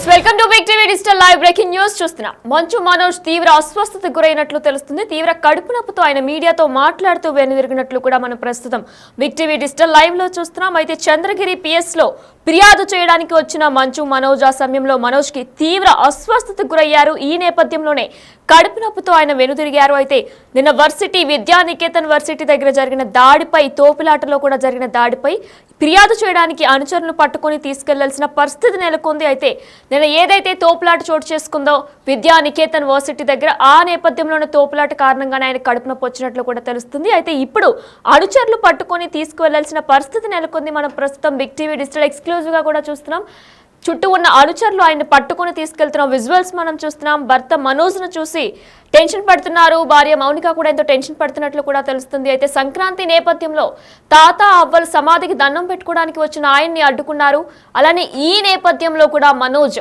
Welcome to big TV digital live breaking news చూస్తున్నాం. మంచు మనోజ్ తీవ్ర అస్వస్థతకు గురైనట్లు తెలుస్తుంది. తీవ్ర కడుపు నొప్పితో ఆయన మీడియాతో మాట్లాడుతూ వెనుదిరిగినట్లు కూడా మనం ప్రస్తుతం బిగ్ టీవీ డిజిటల్ లైవ్ లో చూస్తున్నాం. అయితే చంద్రగిరి పిఎస్ లో ఫిర్యాదు చేయడానికి వచ్చిన మంచు మనోజ్ ఆ సమయంలో మనోజ్ కి తీవ్ర అస్వస్థతకు గురయ్యారు. ఈ నేపథ్యంలోనే కడుపు నొప్పితో ఆయన వెనుదిరిగారు. అయితే నిన్న వర్సిటీ విద్యానికేతన్ వర్సిటీ దగ్గర జరిగిన దాడిపై, తోపులాటలో కూడా జరిగిన దాడిపై ఫిర్యాదు చేయడానికి అనుచరులను పట్టుకొని తీసుకెళ్లాల్సిన పరిస్థితి నెలకొంది. అయితే నిన్న ఏదైతే తోపులాట చోటు చేసుకుందో విద్యానికేతన్ వర్సిటీ దగ్గర, ఆ నేపథ్యంలోనే తోపులాట కారణంగానే ఆయన కడుపు నొప్పి వచ్చినట్లు కూడా తెలుస్తుంది. అయితే ఇప్పుడు అనుచరులు పట్టుకొని తీసుకువెళ్లాల్సిన పరిస్థితి నెలకొంది. మనం ప్రస్తుతం బిగ్ టీవీ డిజిటల్ ఎక్స్క్లూజివ్ గా కూడా చూస్తున్నాం. చుట్టూ ఉన్న అనుచరులు ఆయన పట్టుకొని తీసుకెళ్తున్న విజువల్స్ మనం చూస్తున్నాం. భర్త మనోజ్ ను చూసి టెన్షన్ పడుతున్నారు. భార్య మౌనిక కూడా ఎంతో టెన్షన్ పడుతున్నట్లు కూడా తెలుస్తుంది. అయితే సంక్రాంతి నేపథ్యంలో తాత అవ్వల సమాధికి దండం పెట్టుకోవడానికి వచ్చిన ఆయన్ని అడ్డుకున్నారు. అలానే ఈ నేపథ్యంలో కూడా మనోజ్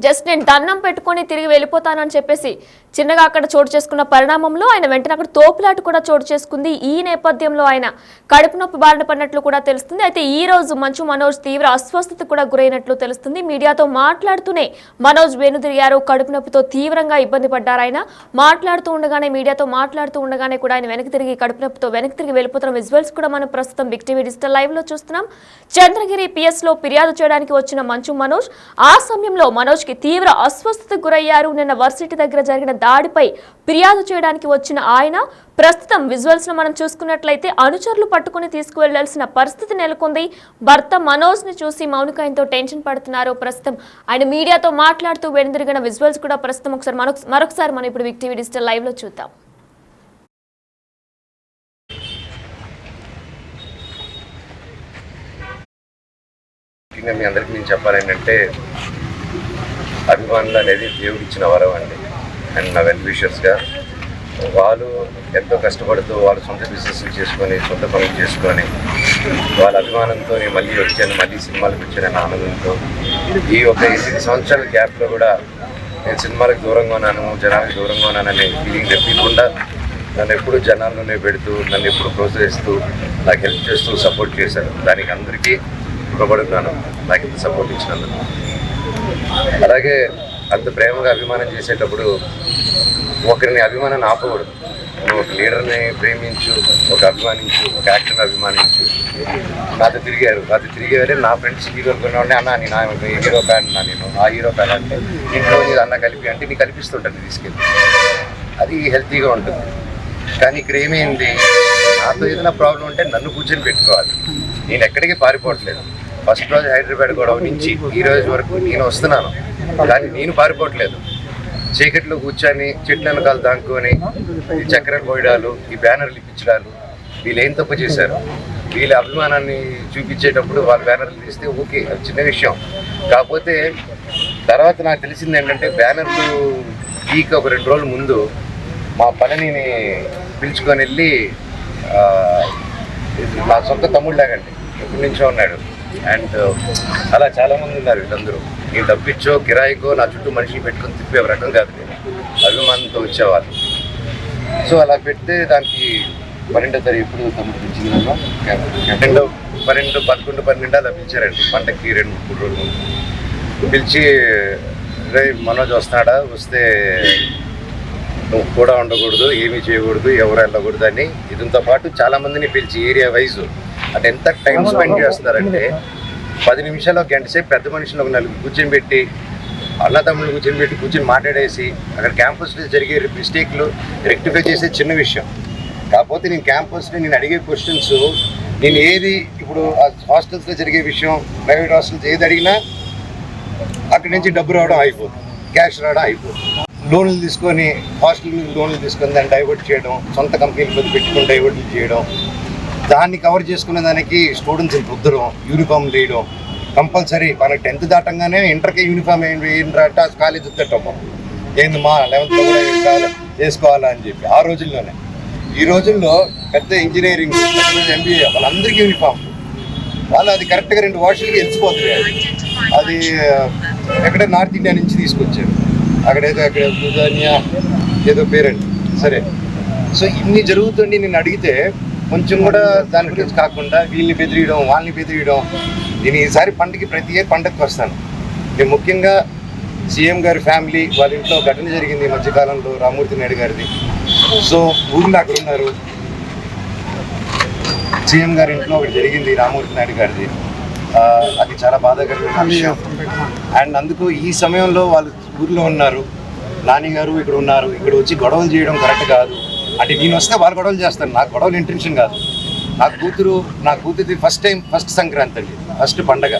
జస్ట్ నేను దండం పెట్టుకొని తిరిగి వెళ్ళిపోతానని చెప్పేసి చిన్నగా అక్కడ చోటు చేసుకున్న పరిణామంలో ఆయన వెంటనే అక్కడ తోపులాట కూడా చోటు చేసుకుంది. ఈ నేపథ్యంలో ఆయన కడుపు నొప్పి బారిన పడినట్లు కూడా తెలుస్తుంది. అయితే ఈ రోజు మంచు మనోజ్ తీవ్ర అస్వస్థతకు కూడా గురైనట్లు తెలుస్తుంది. మీడియాతో మాట్లాడుతూనే మనోజ్ వెనుదిరిగారు. కడుపు నొప్పితో తీవ్రంగా ఇబ్బంది పడ్డారు. ఆయన మాట్లాడుతూ ఉండగానే, మీడియాతో మాట్లాడుతూ ఉండగానే కూడా ఆయన వెనక్కి తిరిగి కడుపు నొప్పితో వెనక్కి తిరిగి వెళ్ళిపోతున్న విజువల్స్ కూడా మనం ప్రస్తుతం బిగ్ టీవీ డిజిటల్ లైవ్ లో చూస్తున్నాం. చంద్రగిరి పిఎస్ లో ఫిర్యాదు చేయడానికి వచ్చిన మంచు మనోజ్ ఆ సమయంలో మనోజ్ కి తీవ్ర అస్వస్థతకు గురయ్యారు. నిన్న వర్సిటీ దగ్గర జరిగిన దాడిపై ఫిర్యాదు చేయడానికి వచ్చిన ఆయన ప్రస్తుతం విజువల్స్ లో మనం చూసుకున్నట్లయితే అనుచరులు పట్టుకుని తీసుకువెళ్లాల్సిన పరిస్థితి నెలకొంది. భర్త మనోజ్ ని చూసి మౌనిక ఎంతో టెన్షన్ పడుతున్నారు. ప్రస్తుతం ఆయన మీడియాతో మాట్లాడుతూ వెనుదిరిగిన విజువల్స్ కూడా ప్రస్తుతం మరొకసారి మనం ఇప్పుడు బిగ్ టీవీ డిజిటల్ లైవ్ లో చూద్దాం. మీ అందరికీ నేను చెప్పాలేంటంటే, అభిమానులు అనేది దేవుడు ఇచ్చిన వరం అండి. అండ్ నా వెల్ విషర్స్గా వాళ్ళు ఎంతో కష్టపడుతూ వాళ్ళ సొంత బిజినెస్లు చేసుకొని, సొంత పనులు చేసుకొని, వాళ్ళ అభిమానంతో నేను మళ్ళీ వచ్చాను, మళ్ళీ సినిమాలకు వచ్చానన్న ఆనందంతో ఈ ఒక 8 సంవత్సరాల గ్యాప్లో కూడా నేను సినిమాలకు దూరంగా ఉన్నాను, జనాలకు దూరంగా ఉన్నాననే ఫీలింగ్ తెప్పకుండా నన్ను ఎప్పుడు జనాల్లోనే పెడుతూ, నన్ను ఎప్పుడు ప్రోత్సహిస్తూ, నాకు హెల్ప్ చేస్తూ సపోర్ట్ చేశారు. దానికి అందరికీ రుణపడుతున్నాను, నాకు ఇంత సపోర్ట్ ఇచ్చినందుకు. అలాగే అంత ప్రేమగా అభిమానం చేసేటప్పుడు ఒకరిని అభిమానాన్ని ఆపకూడదు. నువ్వు ఒక లీడర్ని ప్రేమించు, ఒక అభిమానించు, ఒక యాక్టర్ని అభిమానించు. నాతో తిరిగేవారే నా ఫ్రెండ్స్ హీరోలు కొనే అన్న నేను హీరో ఫ్యాన్, నేను ఆ హీరో ఫ్యాన్ అంటే ఇంట్లో నీది అన్న కలిపి అంటే నీకు కల్పిస్తుంటుంది తీసుకెళ్ళి. అది హెల్తీగా ఉంటుంది. కానీ ఇక్కడ ఏమైంది, నాతో ఏదైనా ప్రాబ్లం ఉంటే నన్ను కూర్చొని పెట్టుకోవాలి. నేను ఎక్కడికి పారిపోవట్లేదు. ఫస్ట్ రోజు హైదరాబాద్ గొడవ నుంచి ఈ రోజు వరకు నేను వస్తున్నాను, కానీ నేను పారిపోవట్లేదు. చీకట్లో కూర్చొని చెట్ల వెనకాల దాక్కుని ఈ చక్కెరలు పోయడాలు, ఈ బ్యానర్లు ఇప్పించడాలు, వీళ్ళు ఏం తప్పు చేశారు? వీళ్ళ అభిమానాన్ని చూపించేటప్పుడు వాళ్ళ బ్యానర్లు తీస్తే ఓకే, అది చిన్న విషయం. కాకపోతే తర్వాత నాకు తెలిసింది ఏంటంటే, బ్యానర్లు వీక్ ఒక 2 రోజుల ముందు మా పనిని పిలుచుకొని వెళ్ళి, నా సొంత తమ్ముళ్ళలాగండి, ఎప్పటి నుంచో ఉన్నాడు. అండ్ అలా చాలామంది ఉన్నారు. వీళ్ళందరూ నేను డబ్బిచ్చో కిరాయికో నా చుట్టూ మనిషిని పెట్టుకొని తిప్పే రకం కాదు, నేను అభిమానంతో వచ్చేవాళ్ళు. సో అలా పెడితే దానికి 12వ తారీఖు ఇప్పుడు తమ్ముడు పిలిచింది, 12, 11, 12 అలా పిలిచారండి. పంటకి 2-3 రోజులు ముందు పిలిచి, రే మనోజ్ వస్తున్నాడా, వస్తే నువ్వు కూడా ఉండకూడదు, ఏమీ చేయకూడదు, ఎవరు వెళ్ళకూడదు అని. దీంతో పాటు చాలామందిని పిలిచి ఏరియా వైజ్, అంటే ఎంత టైం స్పెండ్ చేస్తున్నారంటే 10 నిమిషాలు, 1 గంట సేపు పెద్ద మనుషులు ఒక 4 కూర్చొని పెట్టి, అన్నతమ్ముళ్ళు కూర్చొని మాట్లాడేసి, అక్కడ క్యాంపస్లో జరిగే మిస్టేక్లు రెక్టిఫై చేసే చిన్న విషయం. కాకపోతే నేను క్యాంపస్లో నేను అడిగే క్వశ్చన్స్, నేను ఏది ఇప్పుడు హాస్టల్స్లో జరిగే విషయం, ప్రైవేట్ హాస్టల్స్ ఏది అడిగినా అక్కడి నుంచి డబ్బు రావడం అయిపోతుంది, క్యాష్ రావడం అయిపోతుంది. లోన్లు తీసుకొని, హాస్టల్ మీద లోన్లు తీసుకొని దాన్ని డైవర్ట్ చేయడం, సొంత కంపెనీలు పెట్టుకొని డైవర్ట్ చేయడం, దాన్ని కవర్ చేసుకునే దానికి స్టూడెంట్స్ని రుద్దడం, యూనిఫామ్ వేయడం కంపల్సరీ. మనకి 10th దాటంగానే ఇంటర్కి యూనిఫామ్ ఏంటంటే కాలేజ్ వద్దటం ఏంది మా 11th కూడా వేసుకోవాలా అని చెప్పి ఆ రోజుల్లోనే. ఈ రోజుల్లో పెద్ద ఇంజనీరింగ్, MBA వాళ్ళందరికీ యూనిఫామ్. వాళ్ళు అది కరెక్ట్గా 2 వాష్లకి వెలిసిపోతుంది. అది ఎక్కడ నార్త్ ఇండియా నుంచి తీసుకొచ్చారు, అక్కడ లుధానియా ఏదో పేరండి. సరే, సో ఇన్ని జరుగుతుంది. నేను అడిగితే కొంచెం కూడా దాని గురించి కాకుండా వీళ్ళని బెదిరియడం, వాళ్ళని బెదిరియడం. నేను ఈసారి పండుగకి ప్రతి ఇయర్ పండగకి వస్తాను. నేను ముఖ్యంగా సీఎం గారి ఫ్యామిలీ వాళ్ళ ఇంట్లో ఘటన జరిగింది ఈ మధ్యకాలంలో, రామ్మూర్తి నాయుడు గారిది. సో ఊళ్ళో అక్కడ ఉన్నారు. సీఎం గారి ఇంట్లో ఒకటి జరిగింది రామ్మూర్తి నాయుడు గారిది. అది చాలా బాధాకరమైన విషయం. అండ్ అందుకు ఈ సమయంలో వాళ్ళు ఊర్లో ఉన్నారు, నాని గారు ఇక్కడ ఉన్నారు. ఇక్కడ వచ్చి గొడవలు చేయడం కరెక్ట్ కాదు. అంటే నేను వస్తే వాళ్ళు గొడవలు చేస్తాను, నాకు గొడవలు ఇంటెన్షన్ కాదు. నా కూతురిది ఫస్ట్ సంక్రాంతి అండి, ఫస్ట్ పండగ.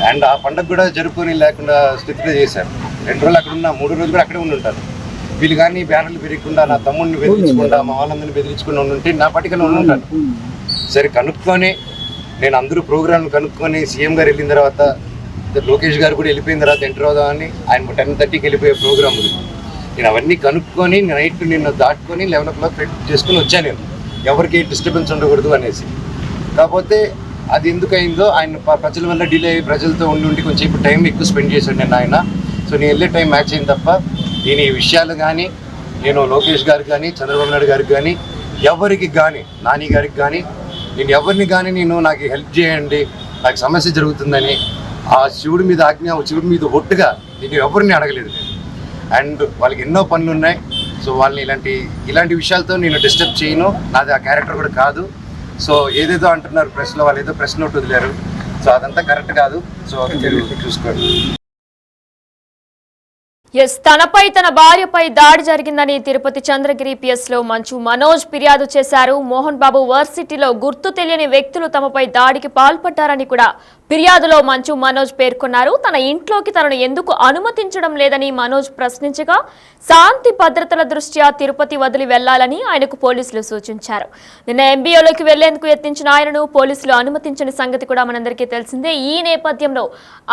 అండ్ ఆ పండగ కూడా జరుపుకొని లేకుండా స్థితిలో చేశారు. 2 రోజులు అక్కడ ఉన్నా, 3 రోజులు కూడా అక్కడే ఉండి ఉంటారు. వీళ్ళు కానీ బ్యానర్లు పెరగకుండా, నా తమ్ముడిని బెదిరించకుండా, మా వాళ్ళందరినీ బెదిరించకుండా ఉంటే నా పట్టికలో ఉంటాను. సరే కనుక్కొని, నేను అందరూ ప్రోగ్రాంలు కనుక్కొని, సీఎం గారు వెళ్ళిన తర్వాత, లోకేష్ గారు కూడా వెళ్ళిపోయిన తర్వాత ఎంటర్ అవుదామని ఆయన 10:30కి వెళ్ళిపోయే ప్రోగ్రాములు నేను అవన్నీ కనుక్కొని నైట్ నిన్ను దాటుకొని 11 o'clock చేసుకుని వచ్చాను. నేను ఎవరికి డిస్టర్బెన్స్ ఉండకూడదు అనేసి. కాకపోతే అది ఎందుకు అయిందో, ఆయన ప్రజల వల్ల డిలే అయ్యి ప్రజలతో ఉండి కొంచెం ఇప్పుడు టైం ఎక్కువ స్పెండ్ చేశాడు నేను ఆయన. సో నేను వెళ్ళే టైం మ్యాచ్ అయింది తప్ప నేను ఈ విషయాలు కానీ, నేను లోకేష్ గారికి కానీ, చంద్రబాబు నాయుడు గారికి కానీ, ఎవరికి కానీ, నాని గారికి కానీ, నేను ఎవరిని కానీ నాకు హెల్ప్ చేయండి, నాకు సమస్య జరుగుతుందని ఆ శివుడి మీద ఆజ్ఞ, శివుడి మీద ఒట్టుగా నేను ఎవరిని అడగలేదు నేను. అండ్ వాళ్ళకి ఎన్నో పనులు ఉన్నాయి. సో వాళ్ళని ఇలాంటి విషయాలతో నేను డిస్టర్బ్ చేయను. నాది ఆ క్యారెక్టర్ కూడా కాదు. సో ఏదేదో అంటున్నారు ప్రెస్లో, వాళ్ళు ఏదో ప్రెస్ నోట్ వదిలేరు. సో అదంతా కరెక్ట్ కాదు. సో మీరు చూసుకోండి. తనపై తన భార్యపై దాడి జరిగిందని తిరుపతి చంద్రగిరి పిఎస్లో మంచు మనోజ్ ఫిర్యాదు చేశారు. మోహన్ బాబు వర్సిటీలో గుర్తు తెలియని వ్యక్తులు తమపై దాడికి పాల్పడ్డారని కూడా ఫిర్యాదులో మంచు మనోజ్ పేర్కొన్నారు. తన ఇంట్లోకి తనను ఎందుకు అనుమతించడం లేదని మనోజ్ ప్రశ్నించగా, శాంతి భద్రతల దృష్ట్యా తిరుపతి వదిలి వెళ్లాలని ఆయనకు పోలీసులు సూచించారు. నిన్న ఎంబీఓలోకి వెళ్లేందుకు యత్నించిన ఆయనను పోలీసులు అనుమతించిన సంగతి కూడా మనందరికీ తెలిసిందే. ఈ నేపథ్యంలో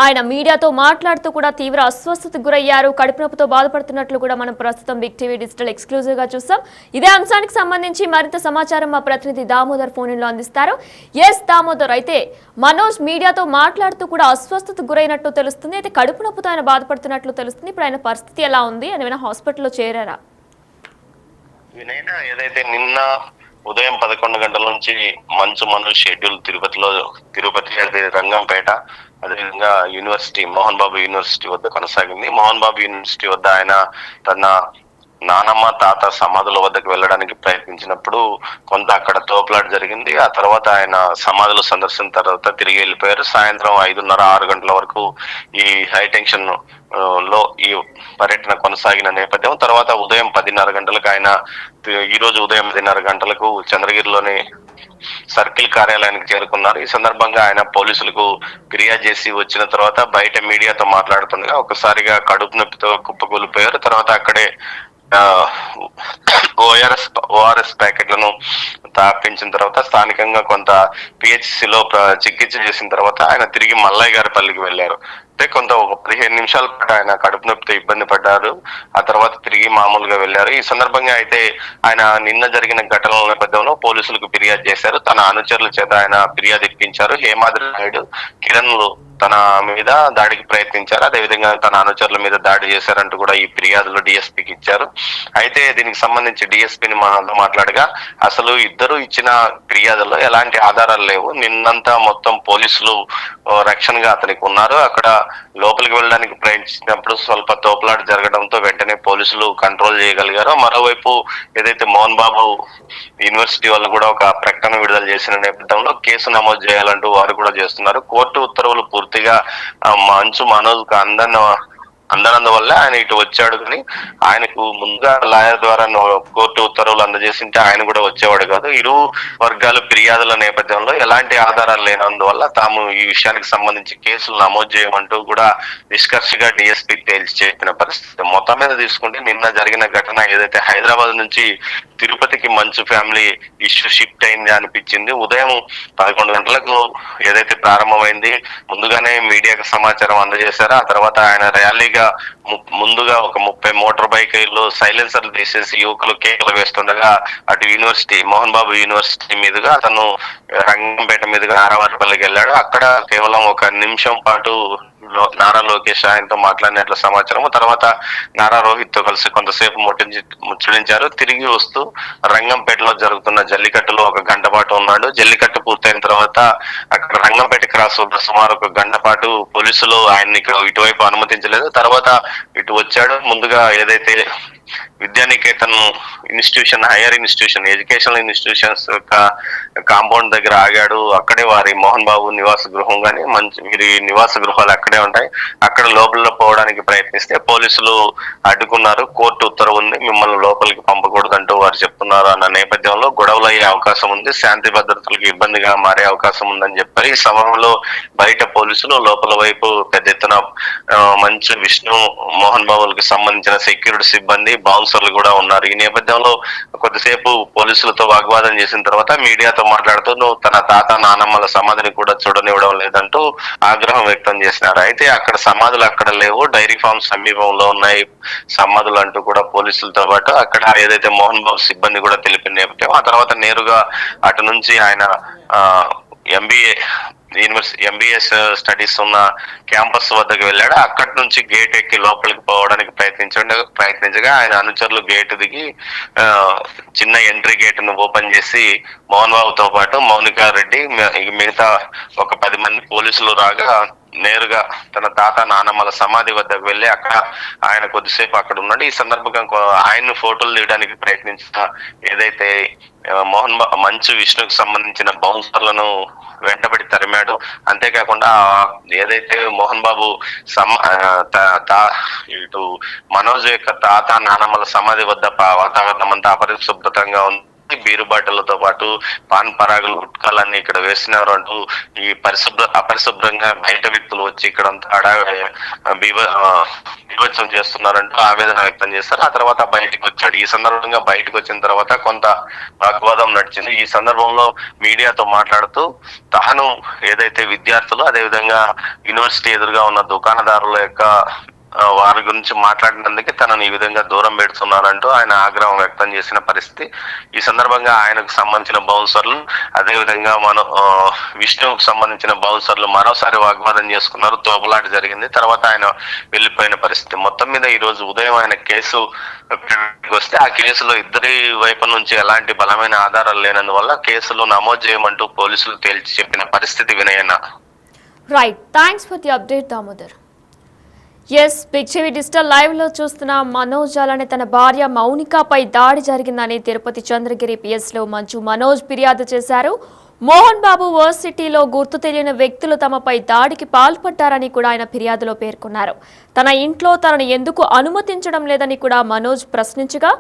ఆయన మీడియాతో మాట్లాడుతూ కూడా తీవ్ర అస్వస్థతకు గురయ్యారు. కడుపు నొప్పితో బాధపడుతున్నట్లు కూడా మనం ప్రస్తుతం బిగ్ టీవీ డిజిటల్ ఎక్స్క్లూజివ్ గా చూస్తాం. ఇదే అంశానికి సంబంధించి మరింత సమాచారం మా ప్రతినిధి దామోదర్ ఫోన్ లో అందిస్తారు. దామోదర్, అయితే మనోజ్ మీడియాతో మాట్లాడుతూ కూడా అస్వస్థతకు గురైనట్లు తెలుస్తుంది. అయితే కడుపు నొప్పితో ఆయన బాధపడుతున్నట్లు తెలుస్తుంది. ఇప్పుడు ఆయన పరిస్థితి ఎలా ఉంది? ఆయన హాస్పిటల్లో చేరారా? వినయన, ఏదైతే నిన్న ఉదయం 11 గంటల నుంచి మంచు మనోజ్ షెడ్యూల్ తిరుపతి రంగంపేట, అదేవిధంగా యూనివర్సిటీ, మోహన్ బాబు యూనివర్సిటీ వద్ద కొనసాగింది. మోహన్ బాబు యూనివర్సిటీ వద్ద ఆయన తన నానమ్మ తాత సమాధుల వద్దకు వెళ్ళడానికి ప్రయత్నించినప్పుడు కొంత అక్కడ తోపులాట జరిగింది. ఆ తర్వాత ఆయన సమాధులు సందర్శన తర్వాత తిరిగి వెళ్ళిపోయారు. సాయంత్రం 5:30-6 గంటల వరకు ఈ హై టెన్షన్ లో ఈ పర్యటన కొనసాగిన నేపథ్యం. తర్వాత ఉదయం 10:30 గంటలకు ఆయన, ఈ రోజు ఉదయం 10:30 గంటలకు చంద్రగిరిలోని సర్కిల్ కార్యాలయానికి చేరుకున్నారు. ఈ సందర్భంగా ఆయన పోలీసులకు ఫిర్యాదు చేసి వచ్చిన తర్వాత బయట మీడియాతో మాట్లాడుతుండగా ఒకసారిగా కడుపు నొప్పితో కుప్పకూలిపోయారు. తర్వాత అక్కడే ఓఆర్ఎస్ ప్యాకెట్లను తాపించిన తర్వాత స్థానికంగా కొంత పిహెచ్సిలో చికిత్స చేసిన తర్వాత ఆయన తిరిగి మల్లయ్య గారి పల్లికి వెళ్ళారు. అంటే కొంత ఒక 15 నిమిషాల పాటు ఆయన కడుపు నొప్పితో ఇబ్బంది పడ్డారు. ఆ తర్వాత తిరిగి మామూలుగా వెళ్ళారు. ఈ సందర్భంగా అయితే ఆయన నిన్న జరిగిన ఘటనల నేపథ్యంలో పోలీసులకు ఫిర్యాదు చేశారు. తన అనుచరుల చేత ఆయన ఫిర్యాదు ఇప్పించారు. హేమాద్రి నాయుడు, కిరణ్లు తన మీద దాడికి ప్రయత్నించారు, అదేవిధంగా తన అనుచరుల మీద దాడి చేశారంటూ కూడా ఈ ఫిర్యాదులు డిఎస్పీకి ఇచ్చారు. అయితే దీనికి సంబంధించి డిఎస్పీని మాట్లాడగా, అసలు ఇద్దరు ఇచ్చిన ఫిర్యాదుల్లో ఎలాంటి ఆధారాలు లేవు. నిన్నంతా మొత్తం పోలీసులు రక్షణగా అతనికి ఉన్నారు. అక్కడ లోపలికి వెళ్ళడానికి ప్రయత్నించినప్పుడు స్వల్ప తోపులాట జరగడంతో వెంటనే పోలీసులు కంట్రోల్ చేయగలిగారు. మరోవైపు ఏదైతే మోహన్ బాబు యూనివర్సిటీ వాళ్ళు కూడా ఒక ప్రకటన విడుదల చేసిన నేపథ్యంలో కేసు నమోదు చేయాలంటూ వారు కూడా చేస్తున్నారు. కోర్టు ఉత్తర్వులు పూర్తిగా మంచు మనోజ్కు అందనందువల్ల ఆయన ఇటు వచ్చాడు. కానీ ఆయనకు ముందుగా లాయర్ ద్వారా కోర్టు ఉత్తర్వులు అందజేసింటే ఆయన కూడా వచ్చేవాడు కాదు. ఇరు వర్గాలు ఫిర్యాదుల నేపథ్యంలో ఎలాంటి ఆధారాలు లేనందువల్ల తాము ఈ విషయానికి సంబంధించి కేసులు నమోదు చేయమంటూ కూడా నిష్కర్షగా డిఎస్పీకి తేల్చి చెప్పిన పరిస్థితి. మొత్తం మీద తీసుకుంటే నిన్న జరిగిన ఘటన ఏదైతే హైదరాబాద్ నుంచి తిరుపతికి మంచు ఫ్యామిలీ ఇష్యూ షిఫ్ట్ అయింది అనిపించింది. ఉదయం 11 గంటలకు ఏదైతే ప్రారంభమైంది, ముందుగానే మీడియాకు సమాచారం అందజేశారు. ఆ తర్వాత ఆయన ర్యాలీగా ముందుగా ఒక 30 మోటార్ బైకులు సైలెన్సర్లు తీసేసి యువకులు కేకలు వేస్తుండగా అటు యూనివర్సిటీ, మోహన్ బాబు యూనివర్సిటీ మీదుగా అతను రంగంపేట మీదుగా ఆరవారిపల్లికి వెళ్ళాడు. అక్కడ కేవలం 1 నిమిషం పాటు నారా లోకేష్ ఆయనతో మాట్లాడినట్లు సమాచారం. తర్వాత నారా రోహిత్ తో కలిసి కొంతసేపు ముచ్చడించారు. తిరిగి వస్తూ రంగంపేటలో జరుగుతున్న జల్లికట్టులో ఒక గంట పాటు ఉన్నాడు. జల్లికట్టు పూర్తయిన తర్వాత అక్కడ రంగంపేట క్రాస్ వద్ద సుమారు ఒక గంట పాటు పోలీసులు ఆయన్ని ఇటువైపు అనుమతించలేదు. తర్వాత ఇటు వచ్చాడు. ముందుగా ఏదైతే Vidyanikethan institution, higher institution, educational institutions compound దగ్గర ఆగాడు. అక్కడే వారి మోహన్ బాబు నివాస గృహం కానీ వీరి నివాస గృహాలు అక్కడే ఉంటాయి. అక్కడ లోపల పోవడానికి ప్రయత్నిస్తే పోలీసులు అడ్డుకున్నారు. కోర్టు ఉత్తర్వు ఉంది, మిమ్మల్ని లోపలికి పంపకూడదంటూ వారు చెప్తున్నారు అన్న నేపథ్యంలో గొడవలు అయ్యే అవకాశం ఉంది, శాంతి భద్రతలకు ఇబ్బందిగా మారే అవకాశం ఉందని చెప్పారు. ఈ సమయంలో బయట పోలీసులు, లోపల వైపు పెద్ద ఎత్తున మంచు, విష్ణు, మోహన్ బాబులకు సంబంధించిన సెక్యూరిటీ సిబ్బంది, బౌన్సర్లు కూడా ఉన్నారు. ఈ నేపథ్యంలో కొద్దిసేపు పోలీసులతో వాగ్వాదం చేసిన తర్వాత మీడియాతో మాట్లాడుతూ తన తాత నానమ్మల సమాధిని కూడా చూడనివ్వడం లేదంటూ ఆగ్రహం వ్యక్తం చేసినారు. అయితే అక్కడ సమాధులు అక్కడ లేవు, డైరీ ఫార్మ్ సమీపంలో ఉన్నాయి సమాధులు అంటూ కూడా పోలీసులతో పాటు అక్కడ ఏదైతే మోహన్ బాబు సిబ్బంది కూడా తెలిపిన నేపథ్యం. ఆ తర్వాత నేరుగా అటు నుంచి ఆయన ఎంబీఎస్ స్టడీస్ ఉన్న క్యాంపస్ వద్దకు వెళ్ళాడు. అక్కడి నుంచి గేట్ ఎక్కి లోపలికి పోవడానికి ప్రయత్నించగా ఆయన అనుచరులు గేటు దిగి చిన్న ఎంట్రీ గేట్ ను ఓపెన్ చేసి మోహన్ బాబుతో పాటు మౌనికా రెడ్డి మిగతా ఒక 10 మంది పోలీసులు రాగా నేరుగా తన తాత నానమ్మల సమాధి వద్దకు వెళ్ళి అక్కడ ఆయన కొద్దిసేపు అక్కడ ఉన్నాడు. ఈ సందర్భంగా ఆయన్ను ఫోటోలు తీయడానికి ప్రయత్నించిన ఏదైతే మంచు, విష్ణుకు సంబంధించిన బౌన్సర్లను వెంటబడి తరిమాడు. అంతేకాకుండా ఏదైతే మోహన్ బాబు ఇటు మనోజ్ యొక్క తాత నానమ్మల సమాధి వద్ద వాతావరణం అంతా అపరిశుభ్రతంగా ఉంది. బీరు బాటలతో పాటు పాన్ పరాగులు, గుట్కాలన్నీ ఇక్కడ వేసినారు అంటూ ఈ అపరిశుభ్రంగా బయట వ్యక్తులు వచ్చి ఇక్కడంతా బీభత్సం చేస్తున్నారంటూ ఆవేదన వ్యక్తం చేస్తారు. ఆ తర్వాత బయటకు వచ్చాడు. ఈ సందర్భంగా బయటకు వచ్చిన తర్వాత కొంత వాగ్వాదం నడిచింది. ఈ సందర్భంలో మీడియాతో మాట్లాడుతూ తాను ఏదైతే విద్యార్థులు, అదేవిధంగా యూనివర్సిటీ ఎదురుగా ఉన్న దుకాణదారుల యొక్క వారి గురించి మాట్లాడినందుకే తనను ఈ విధంగా దూరం పెడుతున్నారంటూ ఆయన ఆగ్రహం వ్యక్తం చేసిన పరిస్థితి. ఈ సందర్భంగా ఆయనకు సంబంధించిన బౌన్సర్లు, అదేవిధంగా విష్ణువుకు సంబంధించిన బౌన్సర్లు మరోసారి వాగ్వాదం చేసుకున్నారు. తోపులాట జరిగింది. తర్వాత ఆయన వెళ్లిపోయిన పరిస్థితి. మొత్తం మీద ఈ రోజు ఉదయం ఆయన కేసు వస్తే ఆ కేసులో ఇద్దరి వైపు నుంచి ఎలాంటి బలమైన ఆధారాలు లేనందువల్ల కేసులు నమోదు చేయమంటూ పోలీసులు తేల్చి చెప్పిన పరిస్థితి వినయన. Right, thanks for the update Damodar. Yes, Big TV digital live లో చూస్తున్న మనోజ్ అలానే తన భార్య మౌనికాపై దాడి జరిగిందని తిరుపతి చంద్రగిరి పిఎస్ లో మంచు మనోజ్ ఫిర్యాదు చేశారు. మోహన్ బాబు వర్సిటీలో గుర్తు తెలియని వ్యక్తులు తమపై దాడికి పాల్పడ్డారని కూడా ఆయన ఫిర్యాదులో పేర్కొన్నారు. తన ఇంట్లో తనను ఎందుకు అనుమతించడం లేదని కూడా మనోజ్ ప్రశ్నించగా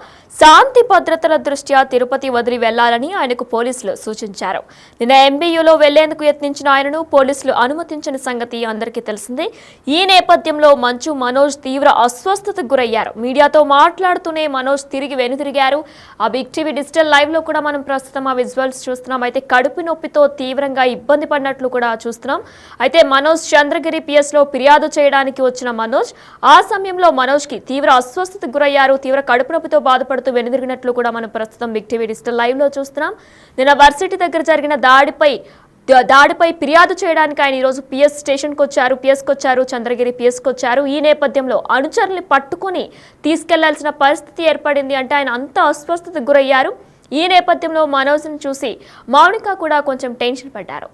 శాంతి భద్రతల దృష్ట్యా తిరుపతి వదిలి వెళ్లాలని ఆయనకు పోలీసులు సూచించారు. నిన్న ఎంబీయూలో వెళ్లేందుకు యత్నించిన ఆయనను పోలీసులు అనుమతించిన సంగతి అందరికీ తెలిసిందే. ఈ నేపథ్యంలో మంచు మనోజ్ తీవ్ర అస్వస్థతకు గురయ్యారు. మీడియాతో మాట్లాడుతూనే మనోజ్ తిరిగి వెనుదిరిగారు. ఆ బిగ్ టీవీ డిజిటల్ లైవ్ లో కూడా మనం ప్రస్తుతం ఆ విజువల్స్ చూస్తున్నాం. అయితే కడుపు నొప్పితో తీవ్రంగా ఇబ్బంది పడినట్లు కూడా చూస్తున్నాం. అయితే మనోజ్ చంద్రగిరి పిఎస్ లో ఫిర్యాదు చేయడానికి వచ్చిన మనోజ్ ఆ సమయంలో మనోజ్ కి తీవ్ర అస్వస్థతకు గురయ్యారు. తీవ్ర కడుపు నొప్పితో బాధపడుతూ వెనుదిరిగినట్లు కూడా మనం ప్రస్తుతం బిగ్ టీవీ డిజిటల్ లైవ్ లో చూస్తున్నాం. నిన్న వర్సిటీ దగ్గర జరిగిన దాడిపై ఫిర్యాదు చేయడానికి ఆయన ఈరోజు పిఎస్కి వచ్చారు, చంద్రగిరి పిఎస్కి వచ్చారు. ఈ నేపథ్యంలో అనుచరుల్ని పట్టుకుని తీసుకెళ్లాల్సిన పరిస్థితి ఏర్పడింది. అంటే ఆయన అంత అస్వస్థతకు గురయ్యారు. ఈ నేపథ్యంలో మనోజ్ని చూసి మౌనిక కూడా కొంచెం టెన్షన్ పడ్డారు.